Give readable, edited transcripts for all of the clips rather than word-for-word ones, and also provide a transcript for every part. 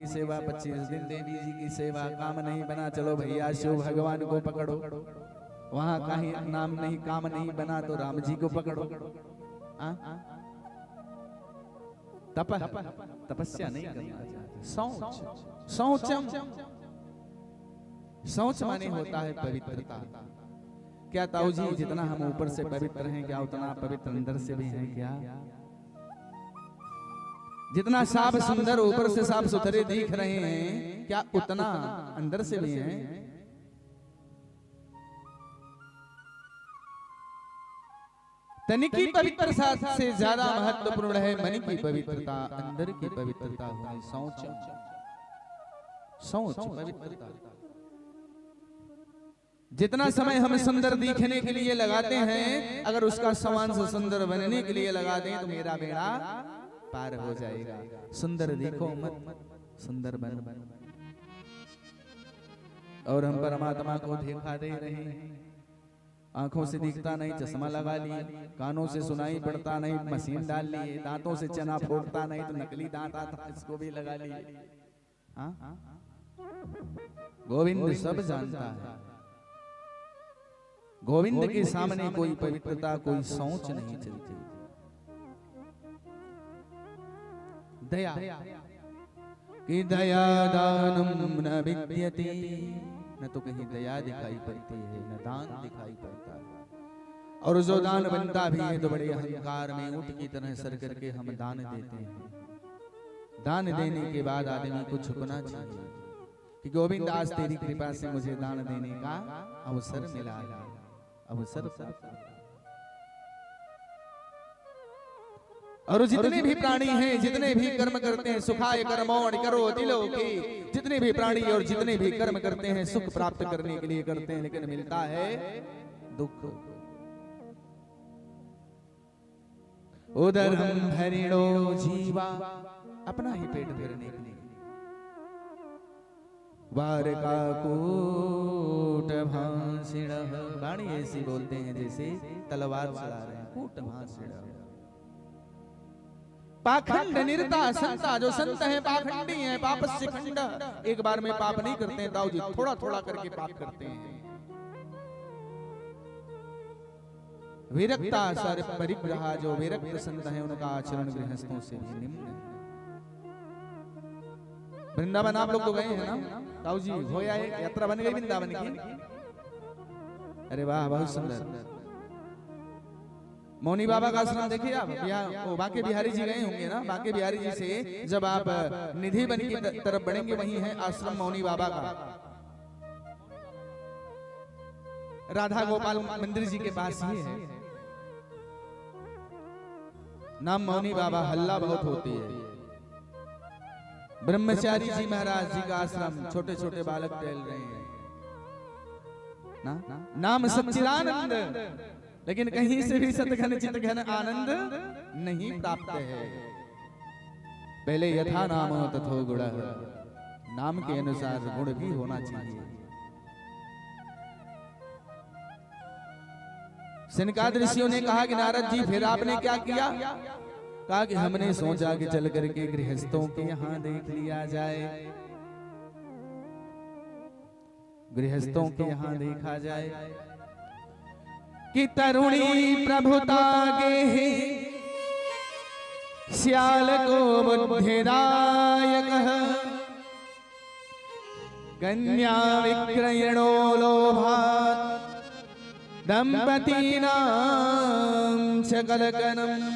की सेवा 25 दिन देवी जी की सेवा, काम नहीं बना चलो भैया शिव भगवान को पकड़ो, वहां कहीं नाम नहीं काम नहीं बना तो राम जी को पकड़ो। तपस्या नहीं करना चाहते। शौच माने होता है पवित्रता। क्या ताऊ जी जितना हम ऊपर से पवित्र हैं क्या उतना पवित्र अंदर से भी हैं क्या? जितना साफ सुंदर ऊपर से साफ सुथरे दिख रहे हैं क्या उतना अंदर से भी हैं? तन की पवित्रता से ज्यादा महत्वपूर्ण है मन की पवित्रता, अंदर की पवित्रता होनी। शौच पवित्रता। जितना समय हम सुंदर दिखने के लिए लगाते हैं अगर उसका समान से सुंदर बनने के लिए लगा दें तो मेरा बेड़ा पार हो जाएगा। सुंदर दिखो मत, सुंदर बन। और हम परमात्मा को दिखा दे रहे हैं। आंखों से दिखता नहीं चश्मा लगा लिए, कानों से सुनाई पड़ता नहीं मशीन डाल लिए, दांतों से चना फोड़ता नहीं तो नकली दांत आता इसको भी लगा लिए। गोविंद सब जानता है। गोविंद के सामने कोई पवित्रता कोई सोच नहीं चलती। दया कि दया दानम न विद्यते, न तो कहीं दया दिखाई पड़ती है न दान दिखाई पड़ता है। और जो दान बनता भी है तो बड़े अहंकार में ऊंट की तरह सर करके हम दान देते हैं। दान देने के बाद आदमी को झुकना चाहिए कि गोविंद आज तेरी कृपा से मुझे दान देने का अवसर मिला है। अवसर और जितने भी प्राणी हैं जितने भी कर्म करते हैं सुखाय कर्मोण करो दिलो के, जितने भी प्राणी और जितने भी कर्म करते हैं सुख प्राप्त करने के लिए करते हैं लेकिन मिलता है दुख। उदर हम भरिणो जीवा, अपना ही पेट भरने के लिए। वार का कूट भाषिण, वाणी ऐसी बोलते हैं जैसे तलवार चला रहे हैं। कूट भाषिण पाखंड निरता संता, जो संत हैं पाखंडी हैं। पापस्य खंड, एक बार में पाप नहीं करते हैं ताऊ जी, थोड़ा थोड़ा करके पाप करते हैं। विरक्ता सर परिग्रहा, जो विरक्त संत हैं उनका आचरण गृहस्थों से भी निम्न है। वृंदावन आप लोग तो गए हैं ना ताऊ जी? हो या यात्रा बन गई वृंदावन की? अरे वाह बहुत सुंदर। मौनी बाबा का आश्रम देखिए आप, वो बांके बिहारी जी गए होंगे ना? बांके बिहारी जी से जब आप निधि बन की तरफ बढ़ेंगे वहीं है आश्रम मौनी बाबा का। राधा गोपाल मंदिर जी के पास ही है। नाम मौनी बाबा, हल्ला बहुत होती है। ब्रह्मचारी जी महाराज जी का आश्रम, छोटे छोटे बालक टहल रहे हैं ना? नाम सच्चिदानंद, लेकिन कहीं से भी सतघन चितघन आनंद नहीं प्राप्त है। पहले यथा नाम तथो गुण, नाम के अनुसार गुण भी होना चाहिए। सनकादिक ऋषियों ने कहा कि नारद जी फिर आपने क्या किया? कहा कि हमने सोचा कि चल करके गृहस्थों के यहाँ देख लिया जाए, गृहस्थों के यहाँ देखा जाए कि तरुणी प्रभुता के श्याल को बुद्धिदायक, कन्या विक्रयणो लोभात् दंपतीनां सकलकनम्।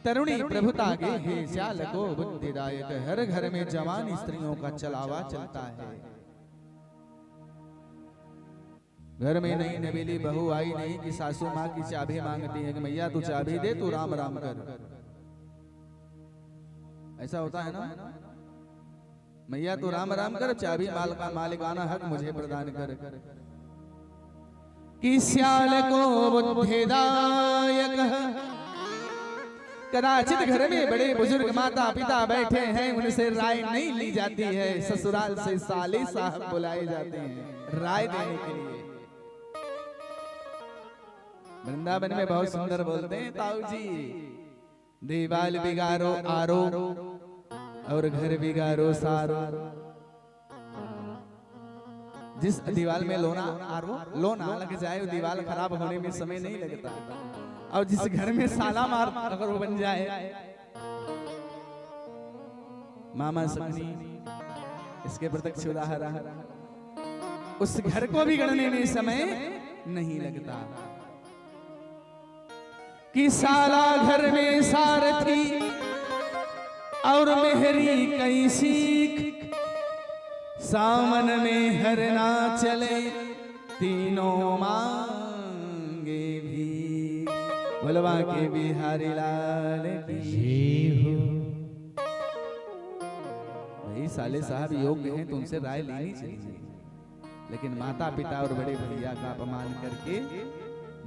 तरुणी प्रभुता के हे श्याल को बुद्धिदायक, हर घर में जवान स्त्रियों का चलावा चलता है। घर में नई नवेली बहू आई नहीं कि सासू माँ की चाबी मांगती है कि मैया तू चाबी दे, तू राम राम कर। ऐसा होता है ना? मैया तू राम राम कर, चाबी मालिकाना हक मुझे प्रदान कर। कि श्याल को बुद्धिदायक, कदाचित घर में बड़े बुजुर्ग माता पिता बैठे हैं, उनसे राय नहीं ली जाती है। ससुराल से साले साहब बुलाए जाते हैं राय देने के लिए। वृंदावन में बहुत सुंदर बोलते हैं ताऊ जी, दीवाल बिगारो आरो और घर बिगारो सारो। जिस दीवाल में लोना लग जाए वो दीवाल खराब होने में समय नहीं लगता, और जिस घर में साला मार अगर वो बन जाए, मामा सकनी इसके प्रत्यक्ष उदाहरण, उस घर को बिगड़ने में समय नहीं लगता। कि साला घर में सारथी और मेहरी कई सीख, सावन में हर ना चले तीनों मांगे भी, बुलवा के बिहारी लाल की हो। भाई साले साहब योग्य हैं तो उनसे राय लेनी चाहिए, लेकिन माता पिता और बड़े भैया का अपमान करके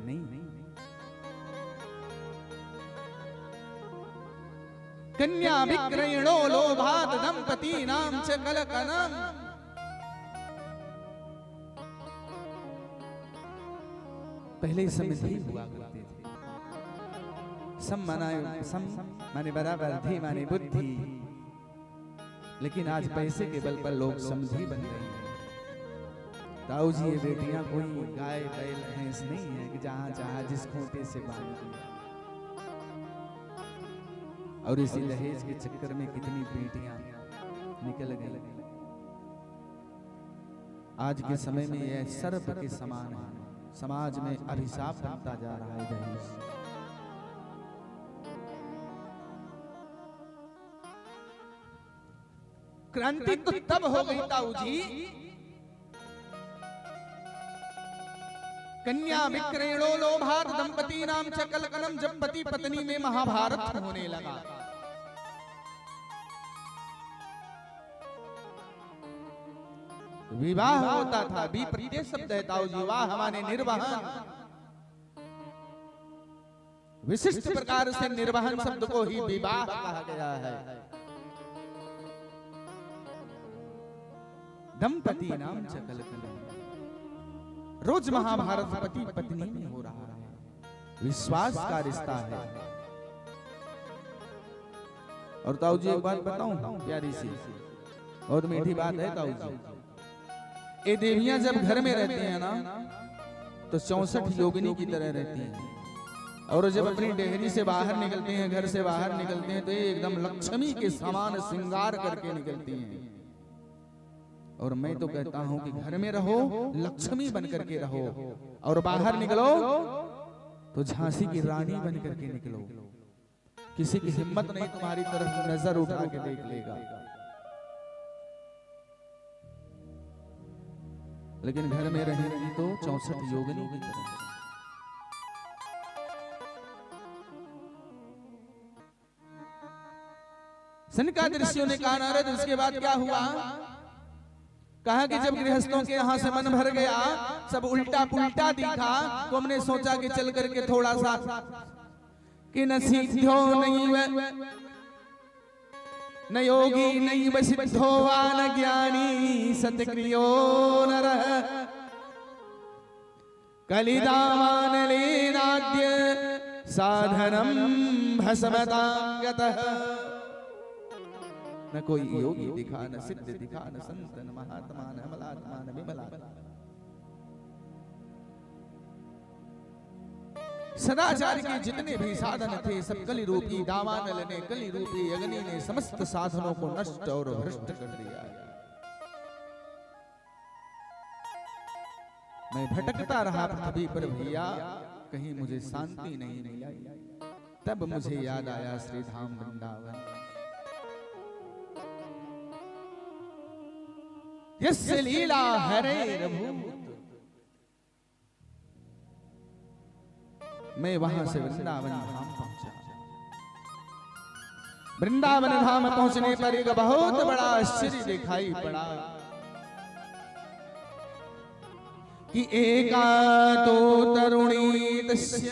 नहीं। कन्या विक्रयणो लोभात दंपति नाम च कलकनम। पहले समझी हुआ करते थे, सम माने बराबर, धी माने बुद्धि, लेकिन आज पैसे के बल पर लोग समझी बन रहे हैं। ताऊ जी ये बेटियां कोई गाय बैल भैंस नहीं है कि जहां चाहा जिस खूंटे से बांध दिया। और इसी दहेज के चक्कर में कितनी बेटियां निकल गई। आज के समय में यह सर्प के समान है, समाज में अभिशाप बनता जा रहा है दहेज। क्रांति तो तब हो गई ताऊ जी, कन्या विक्रयणो लोभात दंपति नाम च कलकनम, जब पति पत्नी में महाभारत होने लगा। विवाह होता था, विप्रत्यय शब्द है ताऊ जी, विवाह माने निर्वहन। विशिष्ट प्रकार से निर्वहन शब्द को ही विवाह कहा गया है। दंपति नाम च कलकनम, रोज महाभारत पति पत्नी में हो रहा है, विश्वास का रिश्ता है। और ताऊ जी एक बात बताऊं प्यारी सी, बहुत मीठी बात है ताऊ जी। ये देवियां जब घर में रहती हैं ना तो 64 योगिनी की तरह रहती हैं, और जब अपनी डेहरी से बाहर निकलते हैं, घर से बाहर निकलते हैं, तो ये एकदम लक्ष्मी के समान श्रृंगार करके निकलती हैं। और मैं तो कहता हूं कि घर में रहो लक्ष्मी बन करके रहो, और बाहर निकलो तो झांसी की रानी बन करके निकलो। किसी की हिम्मत नहीं तुम्हारी तरफ नजर उठा के देख लेगा। लेकिन घर में रहेंगी तो 64 योगिनी की तरह। सनकादिक ऋषियों ने कहा नारद उसके बाद क्या हुआ? कहा कि जब गृहस्थों के यहाँ से मन भर गया, सब उल्टा पुल्टा दिखा, तो हमने सोचा कि चल करके थोड़ा सा कि न सिद्धो नहीं न योगी नहीं वसिद्धो वा न ज्ञानी सत्क्रियो नरः कलिदावान लीनाद्य साधनम भस्मतां गतः। न कोई योगी दिखा, न सिद्ध दिखा, न संत, न महात्मा, न अमलात्मा, न विमलात्मा। सदाचार के जितने भी साधन थे सब कलि रूपी दावानल ने, कलि रूपी अग्नि ने समस्त साधनों को नष्ट और भ्रष्ट कर दिया। मैं भटकता रहा पृथ्वी पर भैया, कहीं मुझे शांति नहीं मिली। तब मुझे याद आया श्री धाम वृंदावन। यस्य लीला हरेरभूत, मैं वहां से वृंदावन धाम पहुंचा। वृंदावन धाम पहुंचने पर एक बहुत बड़ा आश्चर्य दिखाई पड़ा कि एका तो तरुणी तस्य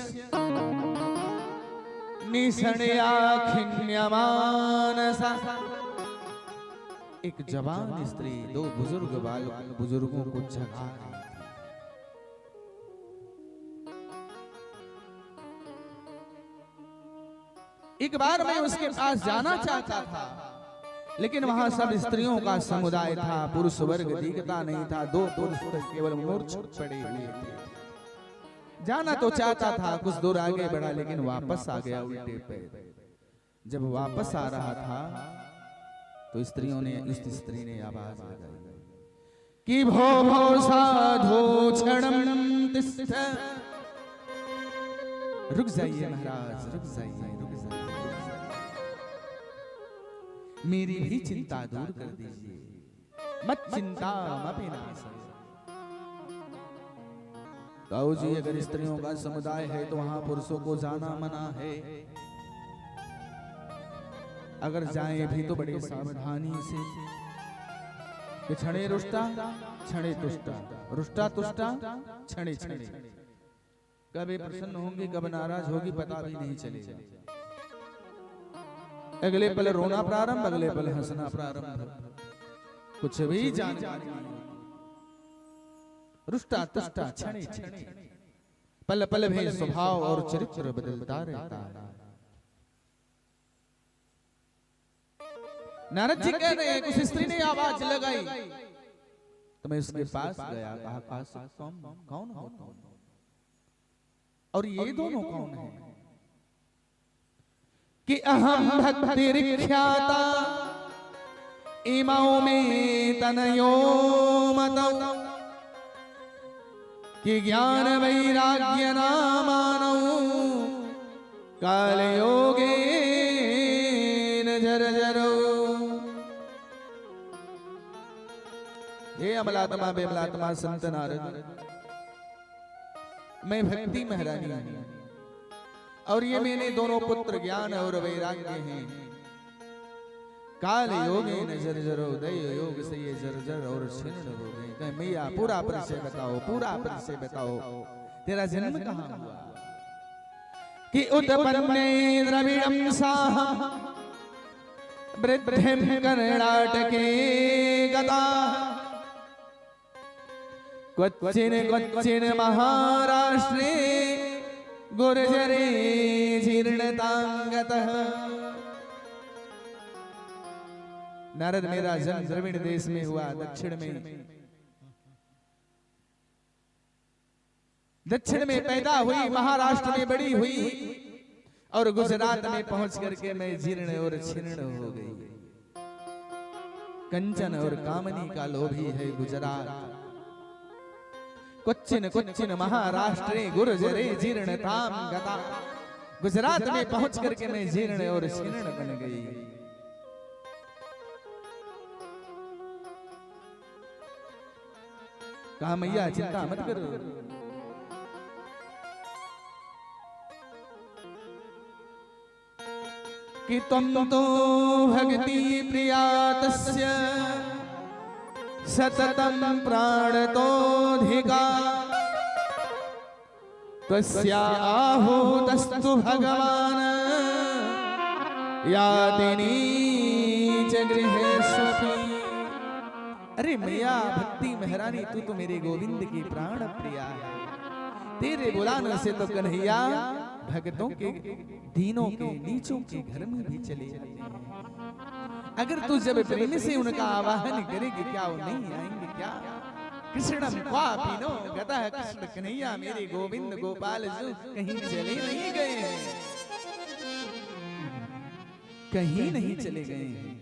निसणया खिन्यमानसा। एक जवान स्त्री दो बुजुर्गों को जगा रही थी। एक बार मैं उसके पास जाना चाहता था, लेकिन वहां सब स्त्रियों का समुदाय था, पुरुष वर्ग दिखता नहीं था, 2 पुरुष तो केवल मूर्छित पड़े हुए थे। जाना तो चाहता था, कुछ दूर आगे बढ़ा, लेकिन वापस आ गया उल्टे पैर। जब वापस आ रहा था तो उस स्त्री ने आवाज लगाई कि भो भो साधो क्षणम तिष्ठ। रुक जाइए महाराज, रुक जाइए, रुक जाइए, मेरी भी चिंता दूर कर दीजिए, मत चिंता मपि नासय। ताऊ जी, अगर स्त्रियों का समुदाय है तो वहां पुरुषों को जाना मना है, अगर जाएं भी तो बड़े सावधानी से, कि क्षणे रुष्टा क्षणे तुष्टा, रुष्टा तुष्टा क्षणे क्षणे, कब ये प्रसन्न होंगी कब नाराज होगी पता भी नहीं चलेगा। अगले पल रोना प्रारंभ, अगले पल हंसना प्रारंभ, कुछ भी जानकारी नहीं। रुष्टा तुष्टा क्षणे क्षणे, पल पल में स्वभाव और चरित्र बदलता रहता है। नारद जी कह रहे हैं, उस स्त्री ने आवाज लगाई तो मैं उसके पास गया, कहा कौन हो तुम, और ये दोनों कौन हैं? कि अहम भक्तिरिख्याता इमाओ में तनयो मतौ, कि ज्ञान वैराग्य नामानौ काल योगे जर्जरो। हे अमलात्मा बेमलात्मा संत नारद, मैं भक्ति महारानी हूं, और ये मेरे दोनों पुत्र ज्ञान और वैराग्य हैं। काल योगे न जर्जरो, दैव योग से ये जर्जर और छिन्न हो गए। कहे मैया पूरा परिचय बताओ, पूरा परिचय बताओ, तेरा जन्म कहाँ हुआ? कि उत्पन्ने द्रविड़ं साहं वृद्धिं कर्णाटके गता, क्वचिन क्वचिन महाराष्ट्रे गुर्जरे जीर्णतांगतः। नारद, मेरा जन्म द्रविड़ देश में हुआ, दक्षिण में पैदा हुई, महाराष्ट्र में बड़ी हुई, और गुजरात में पहुंच करके मैं जीर्ण और छिन्न हो गई। कंचन और कामनी का लोभी है गुजरात, क्वचिन क्वचिन महाराष्ट्रे गुर्जरे जीर्णताम गता। गुजरात में पहुंच करके मैं जीर्ण और छिन्न बन गई। कहा मैया चिंता मत करो, कि तुम तो भक्ति प्रिया तस्य सततम प्राणतोऽधिका, त्वस्या आहूतस्तु भगवान याति नीच गृहेष्वपि। अरे मैया भक्ति महारानी, तू तो मेरे गोविंद की प्राण प्रिया है, तेरे बुलाने से तो कन्हैया भक्तों के दीनों के नीचों के घर में भी चले जाते हैं। अगर तू जब प्रेम से उनका आवाहन करेगी, क्या वो नहीं आएंगे? क्या कृष्णम क्वापीनो गतः कृष्ण कन्हैया, मेरे गोविंद गोपाल जो कहीं चले नहीं गए हैं, कहीं नहीं चले गए हैं।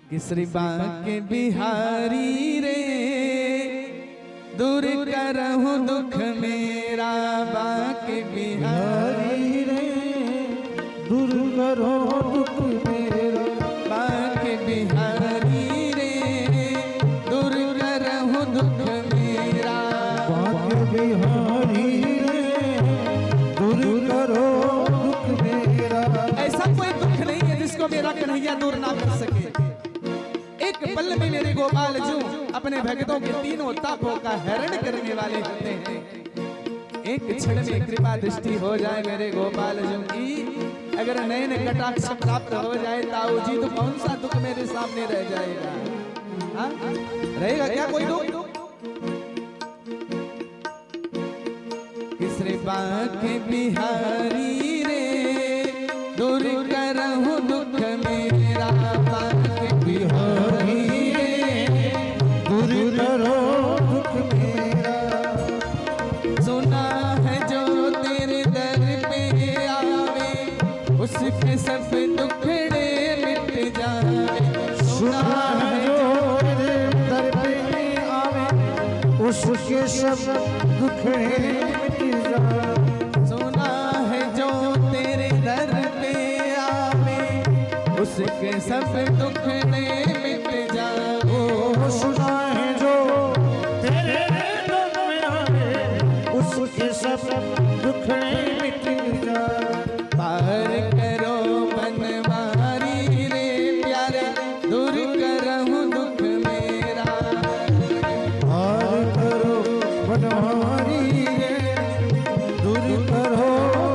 किसरी बांके बिहारी रे, दूर करहूं दुख मेरा, बांके बिहारी रे, दूर करो दुख मेरा, बांके बिहारी रे, दूर करहूं दुख मेरा, बांके बिहारी रे, दूर करो दुख मेरा। ऐसा कोई दुख नहीं है जिसको मेरा कन्हैया दूर ना कर सके। एक पल में मेरे गोपाल जो अपने भक्तों के तीनों तापों का हरण करने वाले होते हैं। एक क्षण में कृपा दृष्टि हो जाए मेरे गोपाल जो की, अगर नयन कटाक्ष प्राप्त हो जाए ताऊ जी, तो कौन सा दुख मेरे सामने रह जाएगा? हाँ? रहेगा क्या कोई दुख? किसरे बांके बिहारी रे दूर करहु दुख मेरा बांके बिहारी रे दूर करो दुख मेरा। सुना है जो तेरे दर पे आवे उसके सब दुखड़े मिट जावे। सुना है जो तेरे दर पे आवे उसके सब दुखड़े मिट जावे। सुना है जो तेरे दर पे आवे उसके सब दुखड़े मिट जावे। सुना है जो तेरे दर पे आवे उसके सब दुखड़े मिट जावे। पार करो बनवारी रे प्यारे दूर करहु दुख मेरा। पार करो बनवारी रे दूर करो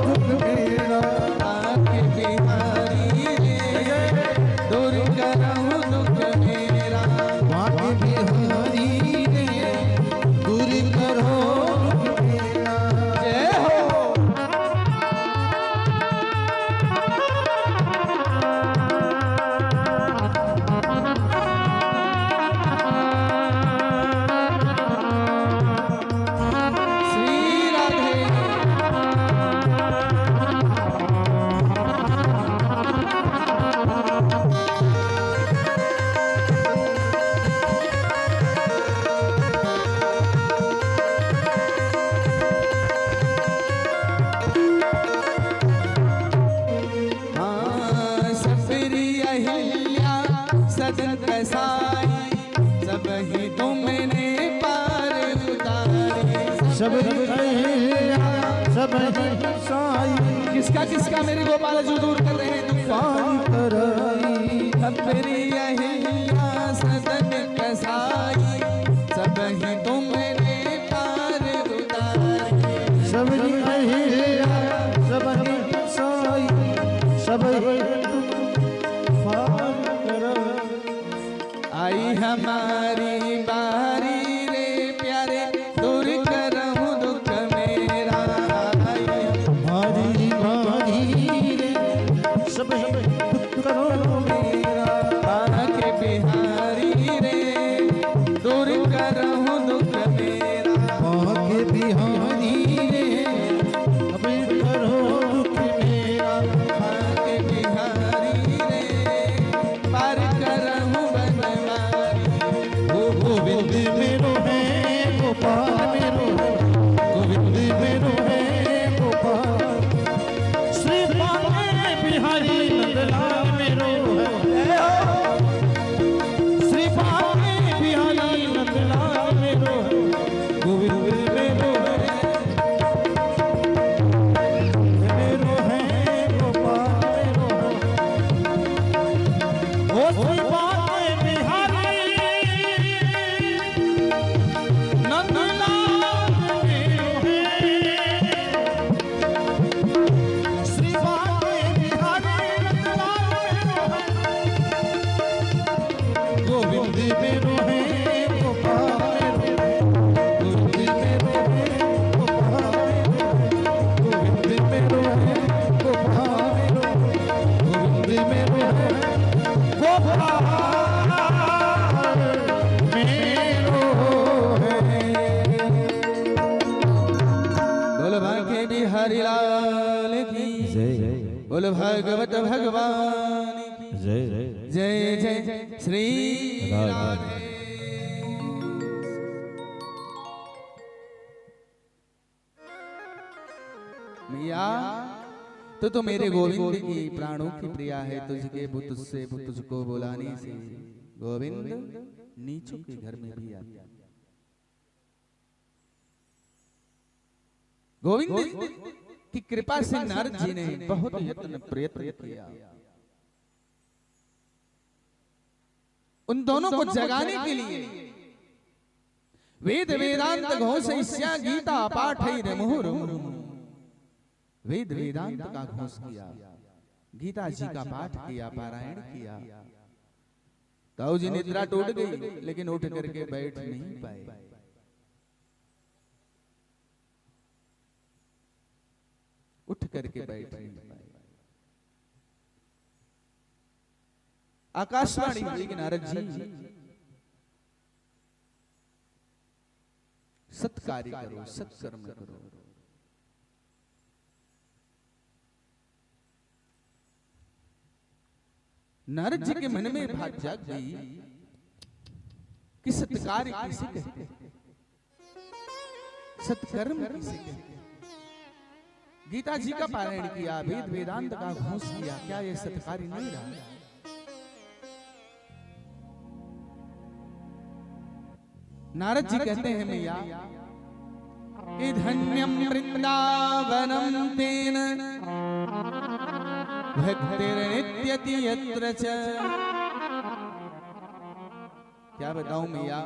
दुख मेरा। आके बिहारी रे दूर करहु दुख मेरा। बांके बिहारी रे दूर करो दुख मेरा। जय हो। श्री राधे। हाँ, सबरी अहिल्या सदन कसाई सब ही तुमने पार उतारी। सबरी अहिल्या सबरी साई किसका किसका मेरे गोपाल जो दूर कर रहे हैं दुख पार कराई। सबरी अहिल्या सदन कसाई सब ही तुमने पार उतारी। सबरी अहिल्या सबरी साई सबरी पार कराई। आई हमारी बारी रे प्यारे दूर करहु दुख मेरा। आई हमारी बारी रे सब दुख करो मेरा। बांके बिहारी रे दूर करहु दुख मेरा। बांके बिहारी रे अब करो दुख मेरा। बांके बिहारी रे पार करहु बनवारी। गोविंद मेरो है गोपाल मेरो है गोविंद मेरो है गोपाल। श्री बांके बिहारी नंदलाल मेरो है। श्री बांके बिहारी नंदलाल मेरो है गोविंद मेरो है गोपाल मेरो है। ओ श्री बांके बिहारी नंदलाल मेरो है। श्री बांके बिहारी नंदलाल मेरो है गोविंद मेरो है गोपाल मेरो है। गोविंद मेरो है गोपाल मेरो है गोविंद मेरो है गोपाल मेरो है गोविंद मेरो है गोपाल मेरो है। बोल बांके बिहारी लाल की जय बोल भागवत भगवान की जय जय जय श्री राधे। मैया तो मेरे गोविंद की प्राणों की प्रिया है तुझके तुझसे तुझको बुलाने से गोविंद नीचों के घर में भी आता। गोविंद की कृपा से नारद जी ने बहुत यत्न प्रयत्न किया उन दोनों को जगाने के लिए। वेद वेदांत घोष ईश्या गीता पाठ वेद वेदांत का घोष किया, गीता जी का पाठ किया, पारायण किया। ताऊ जी निद्रा टूट गई लेकिन उठ करके बैठ नहीं पाए। उठ करके बैठ नहीं पाए। आकाशवाणी हुई कि नारद जी सत्कार्य करो, सत्कर्म करो। नारद जी के मन में बात जाग गई कि सत्कार्य किसे कहते हैं, सत्कर्म किसे कहते हैं। गीता जी का पारायण किया, वेद वेदांत का घोष किया, क्या यह सत्कार्य नहीं रहा? नारद जी कहते हैं मैया कि धन्यम वृंदावनम तेन भक्तिर्नित्यति यत्र च। क्या बताऊं मैया,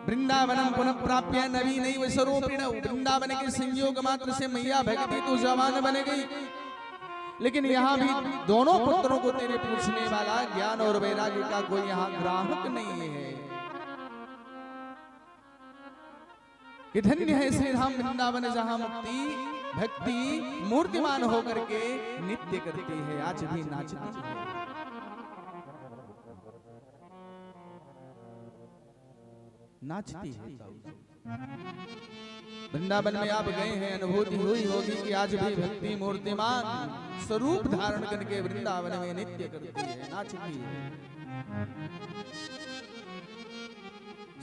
वृंदावनम पुनः प्राप्य नवीनैव स्वरूपिण। वृंदावन के संयोग मात्र से मैया भक्ति तो जवान बन गई, लेकिन यहाँ भी दोनों पुत्रों को तेरे पूछने वाला ज्ञान और वैराग्य का कोई यहाँ ग्राहक नहीं है। कि धन्य है श्री राम वृंदावन जहां मुक्ति भक्ति मूर्तिमान होकर के नित्य करती है, आज भी नाचती है। नाचती है। वृंदावन में आप गए हैं, अनुभूति हुई होगी कि आज भी भक्ति मूर्तिमान स्वरूप धारण करके वृंदावन में नित्य करती है, नाचती है।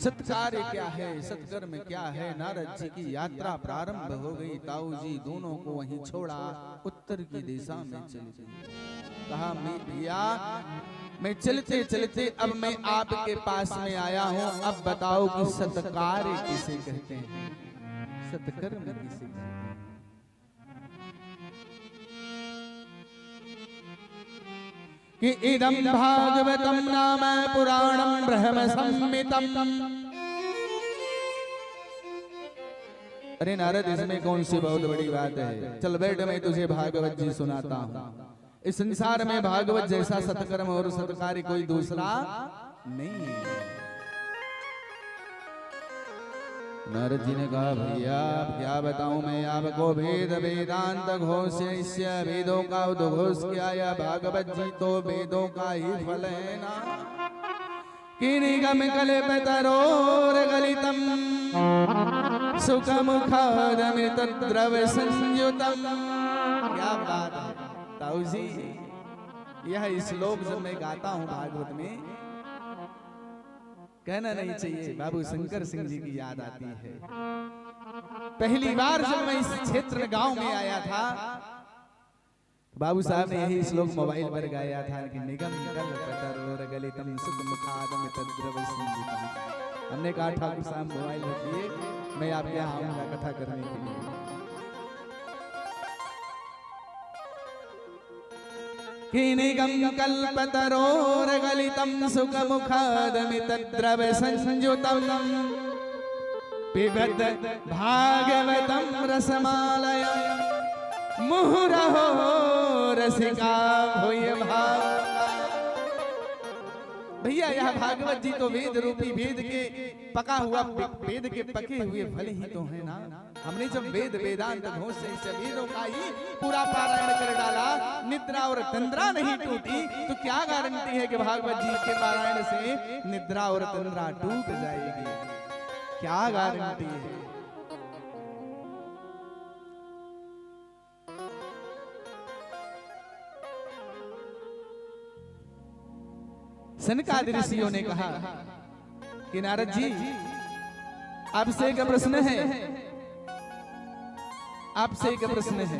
सत्कार्य क्या है, सत्कर्म क्या है? नारद जी की यात्रा प्रारंभ हो गई। ताऊ जी दोनों को वहीं छोड़ा, उत्तर की दिशा में चली गई। कहा भैया मैं चलते चलते अब मैं आपके पास में आया हूँ, अब बताओ कि सत्कार्य किसे कहते हैं, सत्कर्म किसे कहते हैं? कि इदं भागवतं नाम पुराणं ब्रह्म संहितं। अरे नारद, इसमें कौन सी बहुत बड़ी बात है? चल बैठ, मैं तुझे भागवत जी सुनाता हूँ। इस संसार में भागवत जैसा सत्कर्म और सत्कार्य कोई दूसरा नहीं है। नारद जी ने कहा भैया क्या बताऊं मैं आपको, वेद वेदांत घोष वेदों का उद्घोष किया, या भागवत जी तो वेदों का ही फल है ना। कि निगम कल्पतरोर गलितम सुखमुखादमृतद्रव संयुतम। क्या बात है ताऊ जी, यह श्लोक जब मैं गाता हूँ भागवत में, कहना नहीं चाहिए, बाबू शंकर सिंह जी की याद आती है। पहली बार जब मैं इस क्षेत्र गांव में आया था, बाबू साहब ने यही श्लोक मोबाइल पर गाया था कि निगम कल्पतरोर गलितम सुखमुखादमृतद्रव संयुतम। हमने कहा ठाकुर साहब मोबाइल रखिए, मैं आपके यहाँ आऊंगा कथा करने के लिए। कि निगम कल्पतरोर गलितम सुखमुखादमृतद्रव संयुतम पिबत भागवतम रसमालयम् मुहुरहो रसिका भूय भाव। भैया यह भागवत जी तो वेद रूपी, वेद के पका हुआ, वेद के पके हुए फल ही तो है ना। हमने जब वेद वेदांत घोष से वेदों का ही पूरा पारायण कर डाला, निद्रा और तंद्रा नहीं टूटी, तो क्या गारंटी है कि भागवत जी के पारायण से निद्रा और तंद्रा टूट जाएगी? क्या गारंटी है? सनकादि ऋषियों ने कहा कि नारद जी आपसे एक प्रश्न है, आपसे एक प्रश्न है।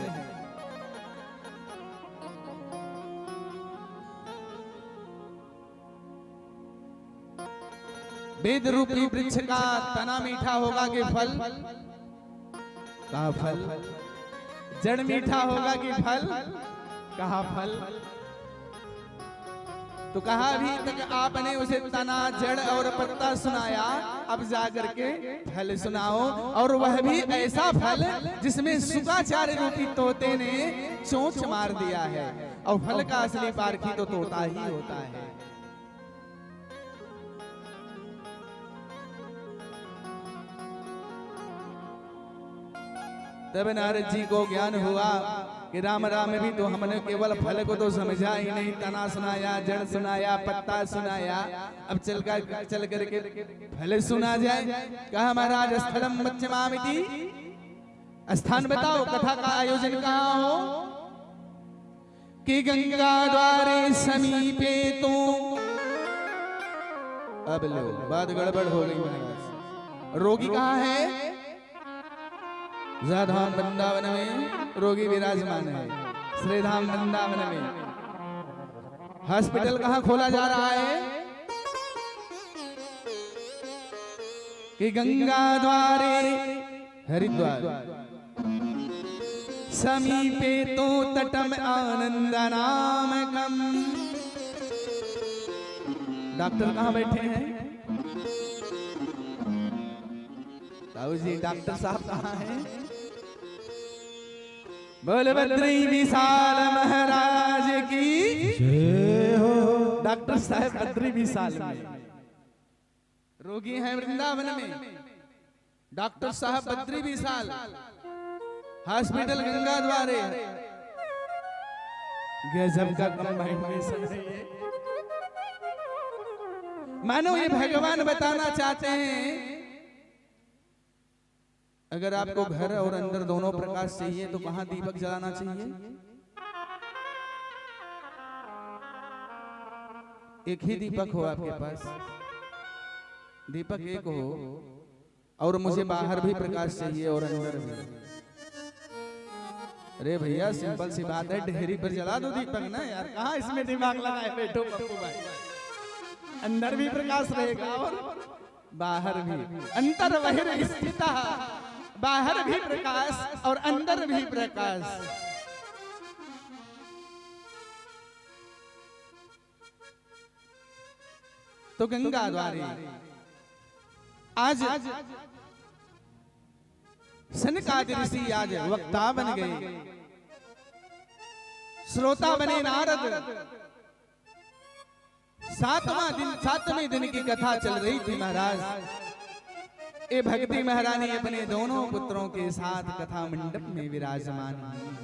वेद रूपी वृक्ष का तना मीठा होगा कि फल? कहा फल। जड़ मीठा होगा कि फल? कहा फल। तो कहा अभी तक आपने उसे तना जड़ और पत्ता सुनाया, अब जाकर के फल सुनाओ, और वह भी ऐसा फल जिसमें शुकाचार्य रूपी तोते ने चोंच मार दिया है, और फल का असली पारखी तो तोता ही होता है। तब नारद जी को ज्ञान हुआ कि राम राम भी तो हमने केवल फल को तो समझा ही नहीं, तना सुनाया, जड़ सुनाया, पत्ता सुनाया, अब चल करके फल सुना जाए। कहा महाराज स्थलम मध्यमामिति, स्थान बताओ, कथा का आयोजन कहाँ हो? कि गंगा द्वारे समीपे तो, अब लो बात गड़बड़ हो गई महाराज। रोगी कहाँ है? धाम वृंदावन में रोगी विराजमान है, श्रीधाम वृंदावन में। हॉस्पिटल कहाँ खोला जा रहा है? कि गंगा द्वारे हरिद्वार, समीपे तो तटम आनंद नामकम। डॉक्टर कहाँ बैठे हैं? ताऊ जी डॉक्टर साहब कहाँ हैं? बोल बद्री विशाल महाराज की जय हो। डॉक्टर साहब बद्री विशाल में, रोगी हैं वृंदावन में, डॉक्टर साहब बद्री विशाल, हॉस्पिटल गंगा द्वारे। गजब का कॉम्बिनेशन है ये। मानो ये भगवान बताना चाहते हैं, अगर आपको घर और अंदर दोनों प्रकाश चाहिए तो कहां दीपक जलाना चाहिए? एक ही दीपक हो आपके पास, दीपक एक हो, और मुझे बाहर भी प्रकाश चाहिए और अंदर भी। अरे भैया सिंपल सी बात है, ढेरी पर जला दो दीपक ना यार, कहां इसमें दिमाग लगाए बैठो पप्पू भाई। अंदर भी प्रकाश रहेगा और बाहर भी, अंतर बहिर स्थित, बाहर भी प्रकाश और अंदर भी प्रकाश। तो गंगा द्वारे आज सनकादि ऋषि आज वक्ता बन गए, श्रोता बने नारद। सातवें दिन की कथा चल रही थी महाराज। ये भक्ति महारानी अपने दोनों पुत्रों के साथ कथा मंडप में विराजमान हैं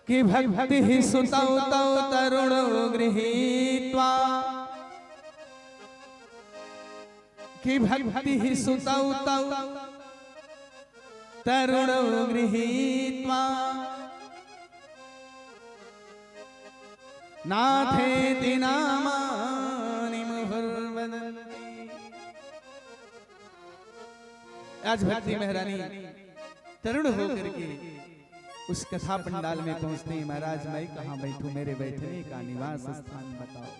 कि भक्ति ही सुतौ तौ तरुण गृहीत्वा, कि भक्ति ही सुतौ तौ तरुण गृहीत्वा, नाथेति नामानि मुहुर्वदन्ति। आज भक्ति महारानी तरुण होकर के उस कथा पंडाल में पहुंचते हैं। महाराज मैं कहाँ बैठूं, मेरे बैठने का निवास स्थान बताओ।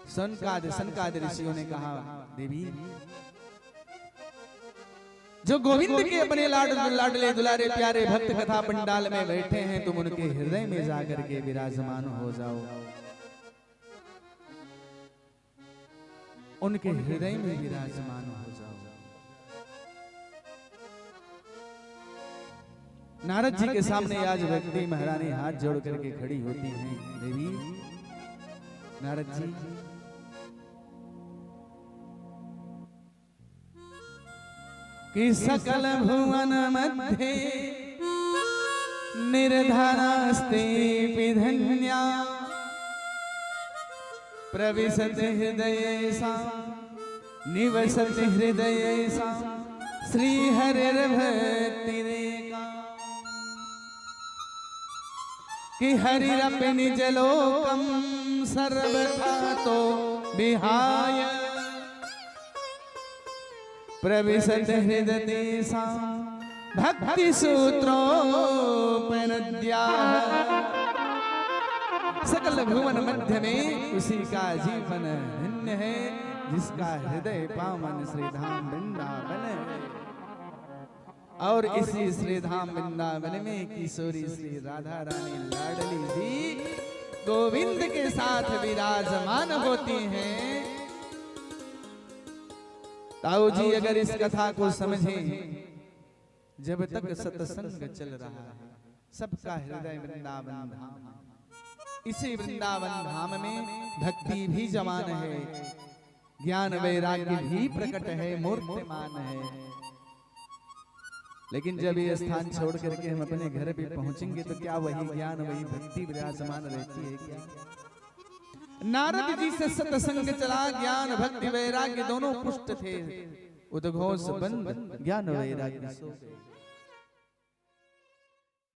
सनकादि ऋषियों ने कहा, देवी जो गोविंद के अपने लाडले दुलारे प्यारे भक्त कथा पंडाल में बैठे हैं, तुम उनके हृदय में जाकर के विराजमान हो जाओ, उनके हृदय में विराजमान हो जाओ। नारद जी के सामने आज भक्ति महारानी हाथ जोड़ करके खड़ी होती हैं। देवी नारद जी, कि सकल भुवन मध्ये निर्धनास्ते विधन्या, प्रविशति हृदयेषा निवसति हृदयेषा श्री हरिर्भक्तिरेका। कि हरिरपि निजलोकं सर्वथा तो विहाय, प्रविशत हृदयेषा भक्ति सूत्रोपनद्याः। सकल भुवन मध्य में उसी का जीवन धन्य है, जिसका हृदय पावन श्रीधाम वृंदावन है। और इसी श्रीधाम वृंदावन में किशोरी श्री राधा रानी लाडली जी गोविंद के साथ विराजमान होती हैं। ताऊ जी अगर इस कथा को समझें, जब तक सत्संग चल रहा है सबका हृदय वृंदावन धाम है। इसी वृंदावन धाम में भक्ति भी जवान है, ज्ञान वैराग्य भी प्रकट है, मूर्तिमान है। लेकिन जब ये स्थान छोड़ करके हम अपने घर पे पहुंचेंगे तो क्या वही ज्ञान वही भक्ति विराजमान रहती है क्या? नारद जी से सत्संग चला, ज्ञान भक्ति वैराग्य दोनों पुष्ट थे। उद्घोष बंद ज्ञान वैराग्य सो गए।